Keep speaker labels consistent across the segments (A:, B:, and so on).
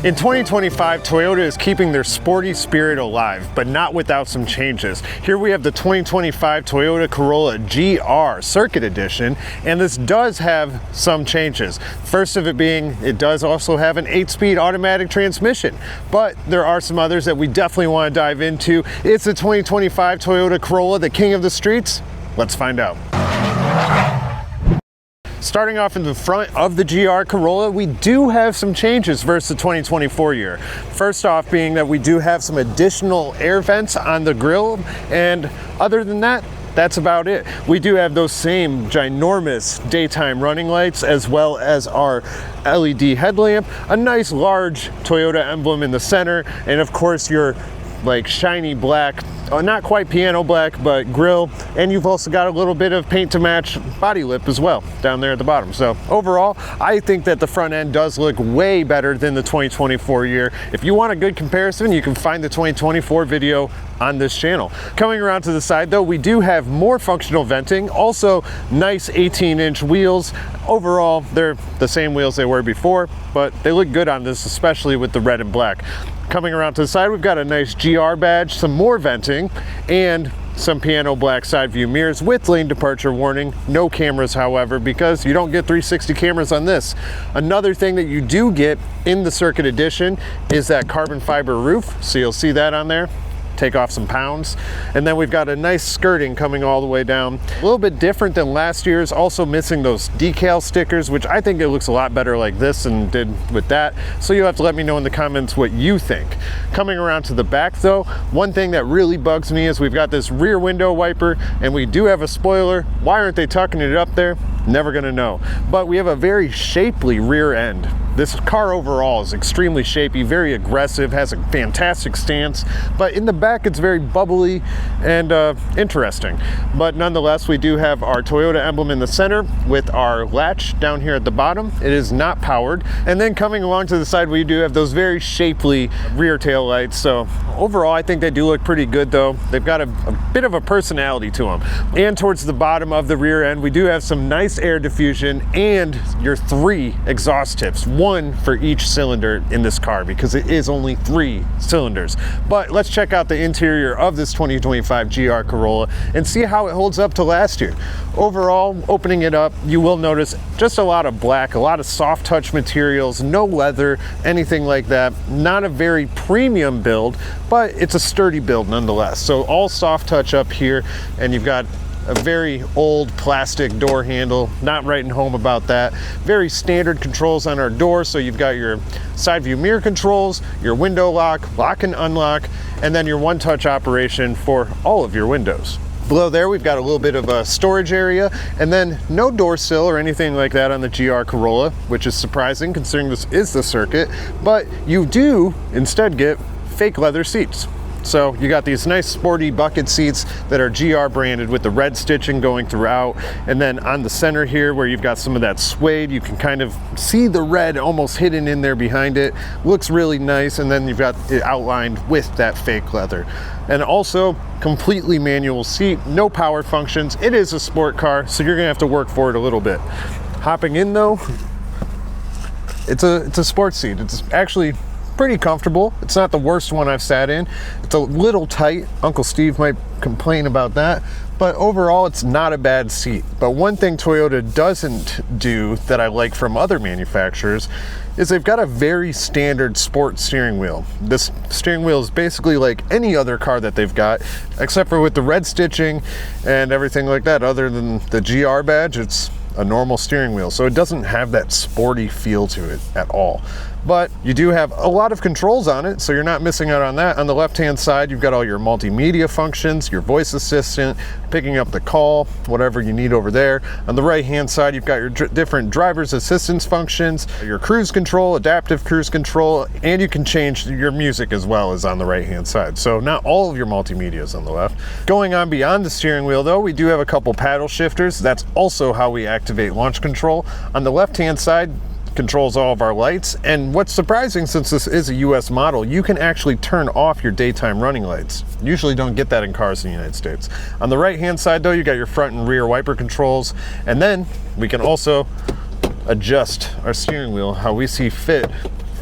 A: In 2025, Toyota is keeping their sporty spirit alive, but not without some changes. Here we have the 2025 Toyota Corolla GR Circuit Edition, and this does have some changes. First of it being, it does also have an 8-speed automatic transmission, but there are some others that we definitely want to dive into. It's the 2025 Toyota Corolla, the king of the streets. Let's find out. Starting off in the front of the GR Corolla, we do have some changes versus the 2024 year. First off being that we do have some additional air vents on the grille, and other than that, that's about it. We do have those same ginormous daytime running lights as well as our LED headlamp, a nice large Toyota emblem in the center, and of course your like shiny black, not quite piano black, but grille, and you've also got a little bit of paint to match body lip as well down there at the bottom. So overall, I think that the front end does look way better than the 2024 year. If you want a good comparison, you can find the 2024 video on this channel. Coming around to the side though, we do have more functional venting, also nice 18-inch wheels. Overall, they're the same wheels they were before, but they look good on this, especially with the red and black. Coming around to the side, we've got a nice GR badge, some more venting, and some piano black side view mirrors with lane departure warning. No cameras, however, because you don't get 360 cameras on this. Another thing that you do get in the Circuit Edition is that carbon fiber roof, so you'll see that on there. Take off some pounds. And then we've got a nice skirting coming all the way down. A little bit different than last year's, also missing those decal stickers, which I think it looks a lot better like this than did with that. So you'll have to let me know in the comments what you think. Coming around to the back though, one thing that really bugs me is we've got this rear window wiper and we do have a spoiler. Why aren't they tucking it up there? Never gonna know. But we have a very shapely rear end. This car overall is extremely shapy, very aggressive, has a fantastic stance, but in the back it's very bubbly and interesting. But nonetheless, we do have our Toyota emblem in the center with our latch down here at the bottom. It is not powered. And then coming along to the side, we do have those very shapely rear tail lights. So overall, I think they do look pretty good though. They've got a bit of a personality to them. And towards the bottom of the rear end, we do have some nice air diffusion and your 3 exhaust tips. One for each cylinder in this car because it is only 3 cylinders. But let's check out the interior of this 2025 GR Corolla and see how it holds up to last year. Overall, opening it up, you will notice just a lot of black, a lot of soft touch materials, no leather, anything like that. Not a very premium build, but it's a sturdy build nonetheless. So all soft touch up here, and you've got a very old plastic door handle, not writing home about that. Very standard controls on our door, so you've got your side view mirror controls, your window lock, lock and unlock, and then your one-touch operation for all of your windows. Below there, we've got a little bit of a storage area, and then no door sill or anything like that on the GR Corolla, which is surprising considering this is the Circuit, but you do instead get fake leather seats. So you got these nice sporty bucket seats that are GR branded with the red stitching going throughout. And then on the center here where you've got some of that suede, you can kind of see the red almost hidden in there behind it. Looks really nice. And then you've got it outlined with that fake leather. And also completely manual seat, no power functions. It is a sport car, so you're gonna have to work for it a little bit. Hopping in though, it's a sports seat. It's actually pretty comfortable. It's not the worst one I've sat in. It's a little tight. Uncle Steve might complain about that, but overall it's not a bad seat. But one thing Toyota doesn't do that I like from other manufacturers is they've got a very standard sport steering wheel. This steering wheel is basically like any other car that they've got, except for with the red stitching and everything like that. Other than the GR badge, it's a normal steering wheel, so it doesn't have that sporty feel to it at all. But you do have a lot of controls on it, so you're not missing out on that. On the left-hand side, you've got all your multimedia functions, your voice assistant, picking up the call, whatever you need over there. On the right-hand side, you've got your different driver's assistance functions, your cruise control, adaptive cruise control, and you can change your music as well as on the right-hand side. So not all of your multimedia is on the left. Going on beyond the steering wheel, though, we do have a couple paddle shifters. That's also how we activate launch control. On the left-hand side, controls all of our lights, and what's surprising, since this is a US model, you can actually turn off your daytime running lights. Usually don't get that in cars in the United States. On the right hand side though, you got your front and rear wiper controls, and then we can also adjust our steering wheel how we see fit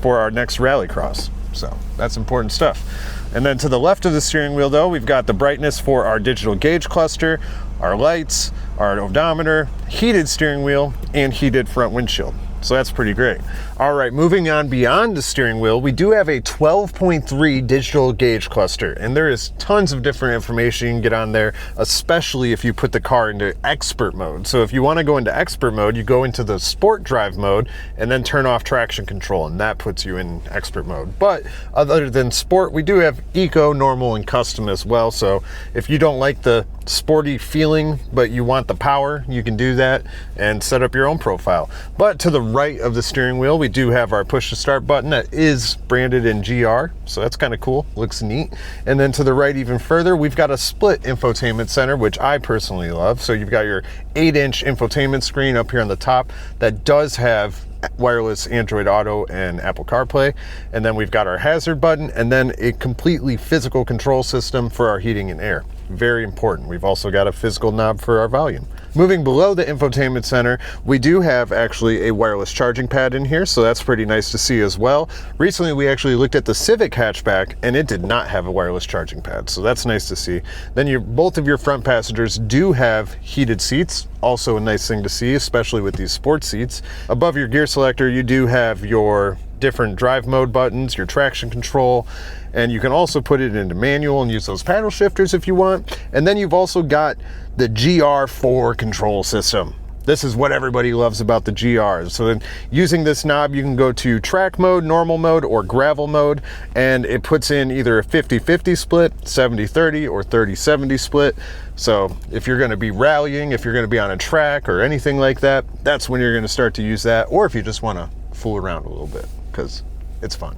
A: for our next rallycross. So that's important stuff. And then to the left of the steering wheel though, we've got the brightness for our digital gauge cluster, our lights, our odometer, heated steering wheel, and heated front windshield. So that's pretty great. All right, moving on beyond the steering wheel, we do have a 12.3 digital gauge cluster, and there is tons of different information you can get on there, especially if you put the car into expert mode. So if you want to go into expert mode, you go into the sport drive mode and then turn off traction control, and that puts you in expert mode. But other than sport, we do have eco, normal, and custom as well. So if you don't like the sporty feeling, but you want the power, you can do that and set up your own profile. But to the right of the steering wheel, we do have our push to start button that is branded in GR, so that's kind of cool, looks neat. And then to the right even further, we've got a split infotainment center, which I personally love. So you've got your 8-inch infotainment screen up here on the top that does have wireless Android Auto and Apple CarPlay, and then we've got our hazard button, and then a completely physical control system for our heating and air. Very important. We've also got a physical knob for our volume. Moving below the infotainment center, we do have actually a wireless charging pad in here, so that's pretty nice to see as well. Recently we actually looked at the Civic hatchback and it did not have a wireless charging pad, so that's nice to see. Then both of your front passengers do have heated seats, also a nice thing to see, especially with these sports seats. Above your gear selector, you do have your different drive mode buttons, your traction control, and you can also put it into manual and use those paddle shifters if you want. And then you've also got the GR4 control system. This is what everybody loves about the GR. So then using this knob, you can go to track mode, normal mode, or gravel mode, and it puts in either a 50-50 split, 70-30, or 30-70 split. So if you're gonna be rallying, if you're gonna be on a track or anything like that, that's when you're gonna start to use that, or if you just wanna fool around a little bit, because it's fun.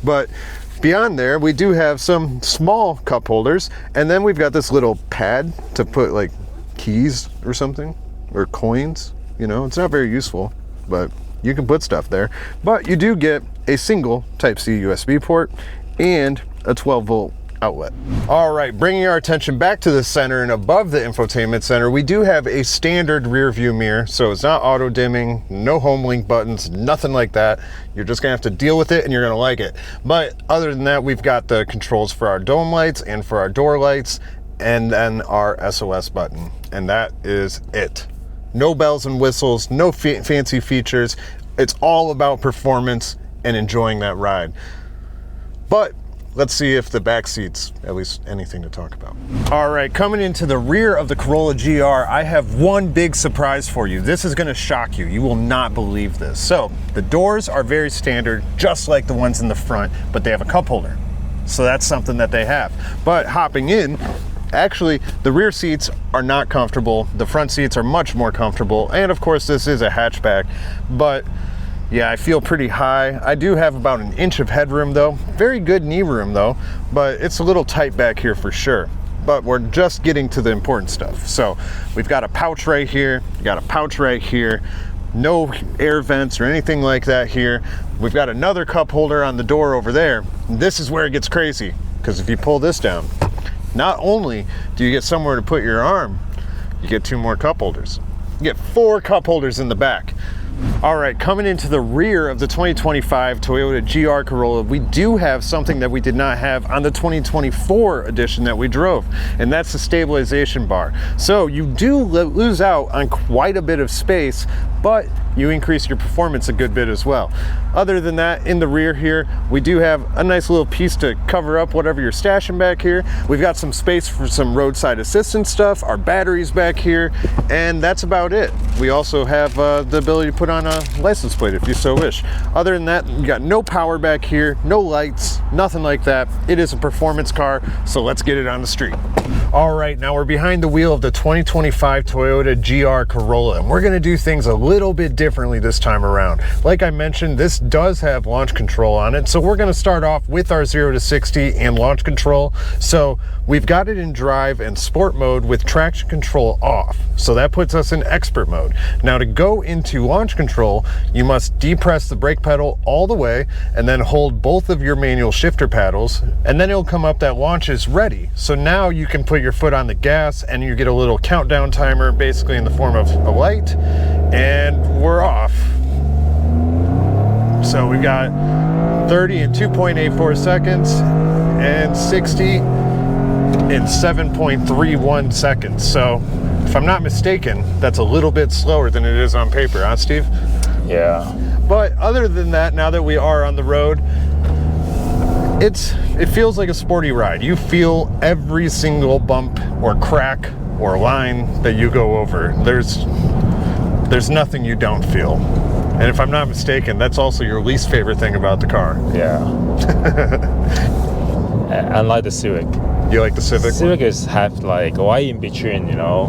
A: But beyond there, we do have some small cup holders, and then we've got this little pad to put like keys or something, or coins. You know, it's not very useful, but you can put stuff there. But you do get a single Type-C USB port and a 12-volt outlet. All right, bringing our attention back to the center and above the infotainment center, we do have a standard rear view mirror, so it's not auto dimming, no home link buttons, nothing like that. You're just gonna have to deal with it and you're gonna like it. But other than that, we've got the controls for our dome lights and for our door lights, and then our SOS button, and that is it. No bells and whistles, no fancy features. It's all about performance and enjoying that ride. But let's see if the back seat's at least anything to talk about. All right, coming into the rear of the Corolla GR, I have one big surprise for you. This is gonna shock you. You will not believe this. So the doors are very standard, just like the ones in the front, but they have a cup holder. So that's something that they have. But hopping in, actually, the rear seats are not comfortable. The front seats are much more comfortable. And of course, this is a hatchback, but yeah, I feel pretty high. I do have about an inch of headroom though. Very good knee room though, but it's a little tight back here for sure. But we're just getting to the important stuff. So we've got a pouch right here, got a pouch right here, no air vents or anything like that here. We've got another cup holder on the door over there. This is where it gets crazy, because if you pull this down, not only do you get somewhere to put your arm, you get 2 more cup holders. You get 4 cup holders in the back. All right, coming into the rear of the 2025 Toyota GR Corolla, we do have something that we did not have on the 2024 edition that we drove, and that's the stabilization bar. So you do lose out on quite a bit of space, but you increase your performance a good bit as well. Other than that, in the rear here, we do have a nice little piece to cover up whatever you're stashing back here. We've got some space for some roadside assistance stuff, our batteries back here, and that's about it. We also have the ability to put on a license plate if you so wish. Other than that, you got no power back here, no lights, nothing like that. It is a performance car, so let's get it on the street. All right, now we're behind the wheel of the 2025 Toyota GR Corolla, and we're gonna do things a little bit differently this time around. Like I mentioned, this does have launch control on it, so we're gonna start off with our 0 to 60 and launch control. So we've got it in drive and sport mode with traction control off. So that puts us in expert mode. Now to go into launch control, you must depress the brake pedal all the way and then hold both of your manual shifter paddles, and then it'll come up that launch is ready. So now you can put your foot on the gas and you get a little countdown timer, basically in the form of a light, and we're off. So we've got 30 in 2.84 seconds, and 60 in 7.31 seconds. So if I'm not mistaken, that's a little bit slower than it is on paper, huh, Steve?
B: Yeah.
A: But other than that, now that we are on the road, it feels like a sporty ride. You feel every single bump or crack or line that you go over. There's nothing you don't feel. And if I'm not mistaken, that's also your least favorite thing about the car.
B: Yeah. Unlike the Civic.
A: You like the Civic?
B: Civic is have like right in between, you know,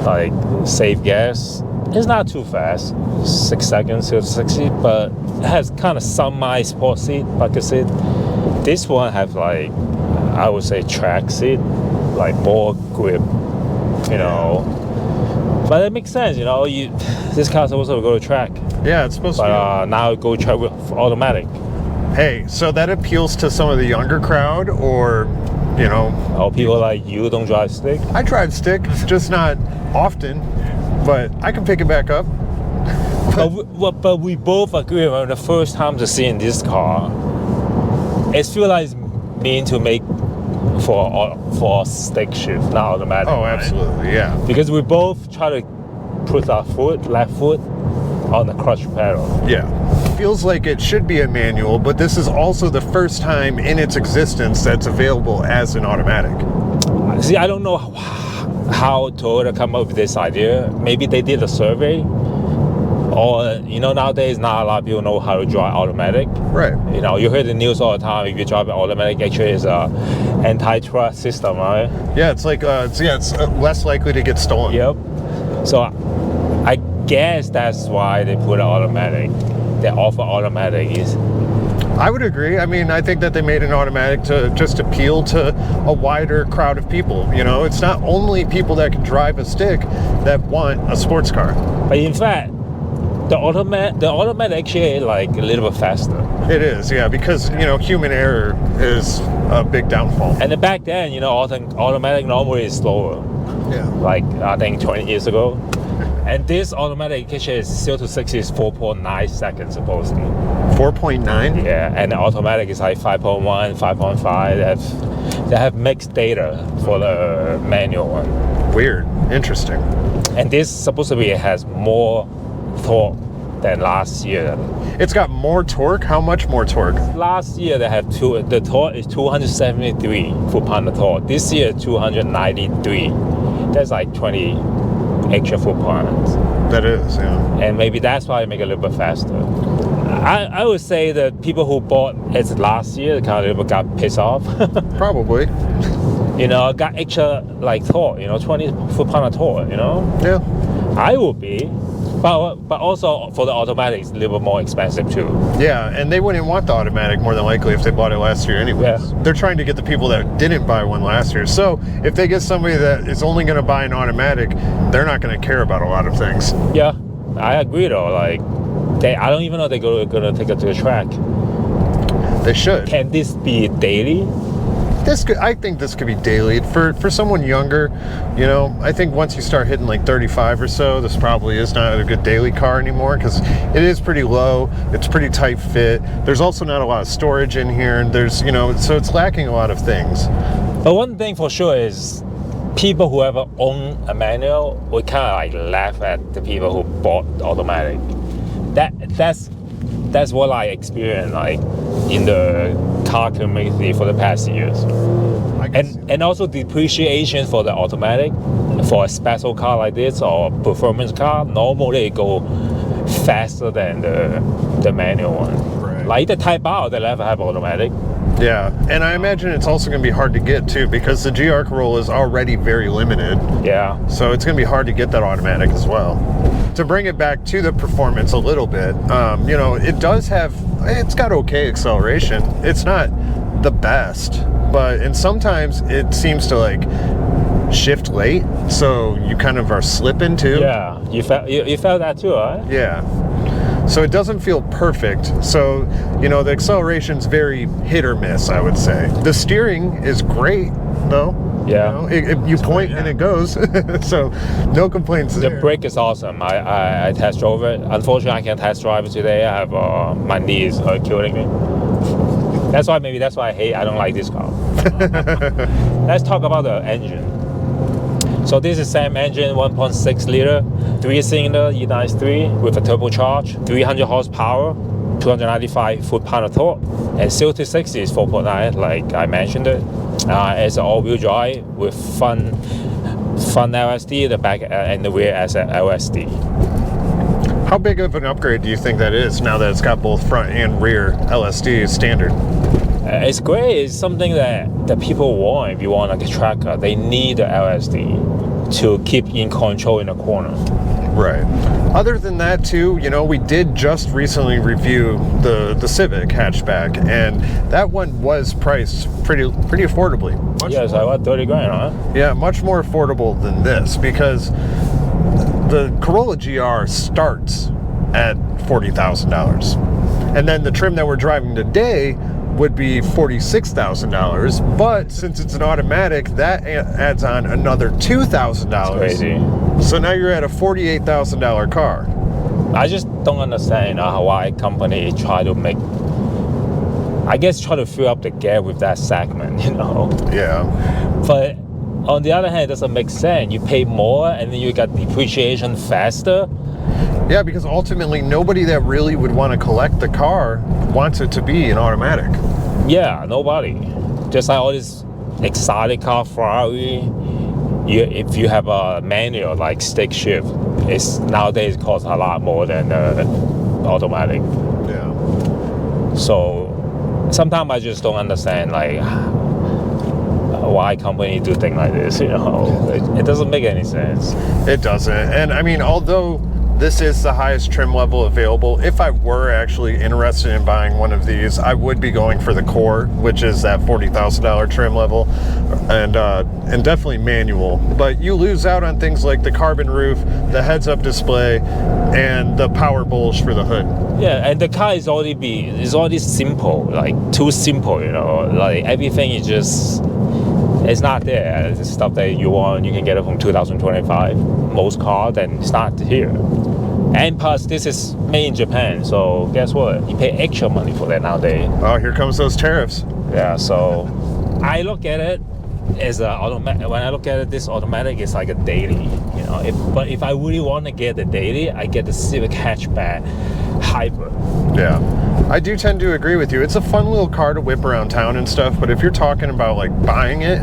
B: like save gas. It's not too fast, 6 seconds to 60, but it has kind of semi-sport seat, bucket seat. This one have like, I would say track seat, like more grip, you know. But it makes sense, you know. This car's supposed to go to track.
A: Yeah, it's supposed to.
B: But now it go track with automatic.
A: Hey, so that appeals to some of the younger crowd, or you know.
B: Oh, people like you don't drive stick?
A: I drive stick, just not often. But I can pick it back up.
B: But we both agree on the first time to see in this car, it feels like it's meant to make for a stick shift, not automatic.
A: Oh, absolutely, yeah.
B: Because we both try to put our left foot on the clutch pedal.
A: Yeah. Feels like it should be a manual, but this is also the first time in its existence that's available as an automatic.
B: See, I don't know how Toyota come up with this idea. Maybe they did a survey, or you know, nowadays not a lot of people know how to drive automatic.
A: Right.
B: You know, you hear the news all the time. If you drive an automatic, actually it's a anti-trust system, right?
A: Yeah, it's like it's less likely to get stolen.
B: Yep. So I guess that's why they put an automatic. They offer automatic is.
A: I would agree. I mean, I think that they made an automatic to just appeal to a wider crowd of people. You know, it's not only people that can drive a stick that want a sports car.
B: But in fact, the automatic actually like a little bit faster.
A: It is, yeah, because you know human error is a big downfall.
B: And back then, you know, automatic normally is slower.
A: Yeah.
B: Like I think 20 years ago. And this automatic actually is 0 to 60 is 4.9 seconds supposedly.
A: 4.9?
B: Yeah, and the automatic is like 5.1, 5.5. They have mixed data for the manual one.
A: Weird. Interesting.
B: And this supposedly has more torque than last year.
A: It's got more torque? How much more torque?
B: Last year they have the torque is 273 foot-pound of torque. This year 293. That's like 20 extra foot-pounds.
A: That is, yeah.
B: And maybe that's why it make it a little bit faster. I would say that people who bought it last year kind of got pissed off.
A: Probably.
B: You know, got extra like torque, you know, 20 foot-pound of torque, you know?
A: Yeah.
B: I would be. But also for the automatic, it's a little bit more expensive too.
A: Yeah, and they wouldn't want the automatic more than likely if they bought it last year anyways.
B: Yeah.
A: They're trying to get the people that didn't buy one last year. So if they get somebody that is only going to buy an automatic, they're not going to care about a lot of things.
B: Yeah, I agree though. Like, I don't even know they're going to take it to the track.
A: They should.
B: Can this be daily?
A: I think this could be daily. For someone younger, you know, I think once you start hitting like 35 or so, this probably is not a good daily car anymore because it is pretty low. It's pretty tight fit. There's also not a lot of storage in here. And there's, you know, so it's lacking a lot of things.
B: But one thing for sure is people who ever own a manual would kind of like laugh at the people who bought the automatic. That's what I experienced like in the car community for the past years. And also depreciation for the automatic for a special car like this or performance car normally go faster than the manual one.
A: Right.
B: Like the Type R they never have automatic.
A: Yeah, and I imagine it's also going to be hard to get too because the GR Corolla is already very limited.
B: Yeah.
A: So it's going to be hard to get that automatic as well. To bring it back to the performance a little bit, you know, it's got okay acceleration. It's not the best, and sometimes it seems to like shift late, so you kind of are slipping too.
B: Yeah, you felt that too, right?
A: Yeah. So it doesn't feel perfect. So, you know, the acceleration's very hit or miss, I would say. The steering is great, though.
B: Yeah.
A: You point and it goes. So no complaints
B: The
A: there.
B: brake is awesome. I test drove it. Unfortunately, I can't test drive it today. I have my knees are killing me. That's why I don't like this car. Let's talk about the engine. So this is same engine, 1.6 liter, 3-cylinder E93 with a turbocharged, 300 horsepower, 295 foot-pound of torque, and 0 to 60 is 4.9, like I mentioned it. It's an all-wheel drive with front LSD, the back and the rear as an LSD.
A: How big of an upgrade do you think that is now that it's got both front and rear LSD standard?
B: It's great. It's something that the people want. If you want like a tracker, they need the LSD to keep in control in the corner.
A: Right. Other than that too, we did just recently review the Civic hatchback, and that one was priced pretty affordably.
B: It's like what, 30 grand, huh?
A: Yeah, much more affordable than this, because the Corolla GR starts at $40,000. And then the trim that we're driving today would be $46,000, but since it's an automatic, that adds on another $2,000.
B: Crazy.
A: So now you're at a $48,000 car.
B: I just don't understand why company try to fill up the gap with that segment,
A: Yeah.
B: But on the other hand, it doesn't make sense. You pay more and then you got depreciation faster.
A: Yeah, because ultimately nobody that really would want to collect the car wants it to be an automatic.
B: Yeah, nobody. Just like all this exotic car, Ferrari, if you have a manual like stick shift, it's nowadays costs a lot more than automatic.
A: Yeah.
B: So sometimes I just don't understand why company do things like this. It doesn't make any sense.
A: It doesn't. And I mean, although this is the highest trim level available, if I were actually interested in buying one of these, I would be going for the Core, which is that $40,000 trim level, and definitely manual. But you lose out on things like the carbon roof, the heads-up display, and the power bulge for the hood.
B: Yeah, and the car is already simple, like too simple. Like everything is just. It's not there. It's stuff that you want. You can get it from 2025. Most cars, then it's not here. And plus, this is made in Japan. So guess what? You pay extra money for that nowadays.
A: Oh, here comes those tariffs.
B: Yeah. So I look at it as a automatic. When I look at it, this automatic is like a daily. But if I really want to get the daily, I get the Civic hatchback hybrid.
A: Yeah. I do tend to agree with you. It's a fun little car to whip around town and stuff, but if you're talking about like buying it,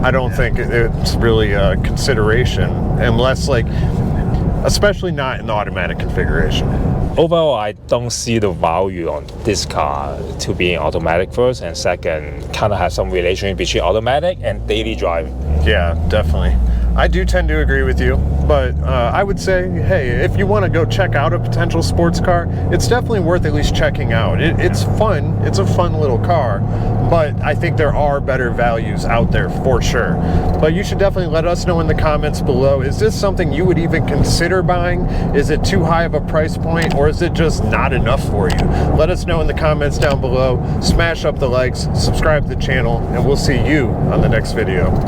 A: I don't think it's really a consideration, unless especially not in the automatic configuration.
B: Overall, I don't see the value on this car to being automatic first, and second, kind of have some relation between automatic and daily driving.
A: Yeah, definitely. I do tend to agree with you, but I would say, hey, if you want to go check out a potential sports car, it's definitely worth at least checking out. It's fun. It's a fun little car, but I think there are better values out there for sure. But you should definitely let us know in the comments below. Is this something you would even consider buying? Is it too high of a price point, or is it just not enough for you? Let us know in the comments down below. Smash up the likes, subscribe to the channel, and we'll see you on the next video.